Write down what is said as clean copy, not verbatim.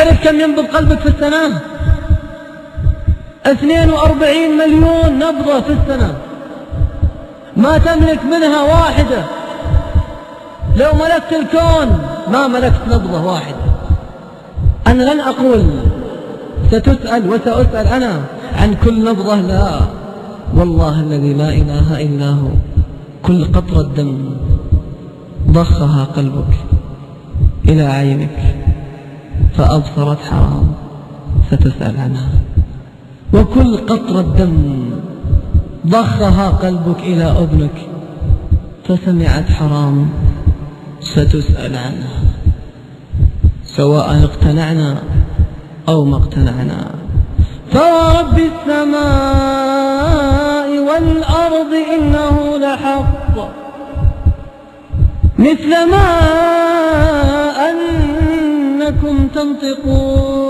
تعرف كم ينبض قلبك في السنة؟ 42 مليون نبضة في السنة، ما تملك منها واحدة. لو ملكت الكون ما ملكت نبضة واحدة. أنا لن أقول ستسأل وسأسأل أنا عن كل نبضة، لا، والله الذي لا إله إلا هو، كل قطرة دم ضخها قلبك إلى عينك فأبصرت حرام ستسأل عنها، وكل قطرة دم ضخها قلبك إلى أذنك فسمعت حرام ستسأل عنها، سواء اقتنعنا أو ما اقتنعنا. فورب السماء والأرض إنه لحق مثل ما أنكم تنطقون.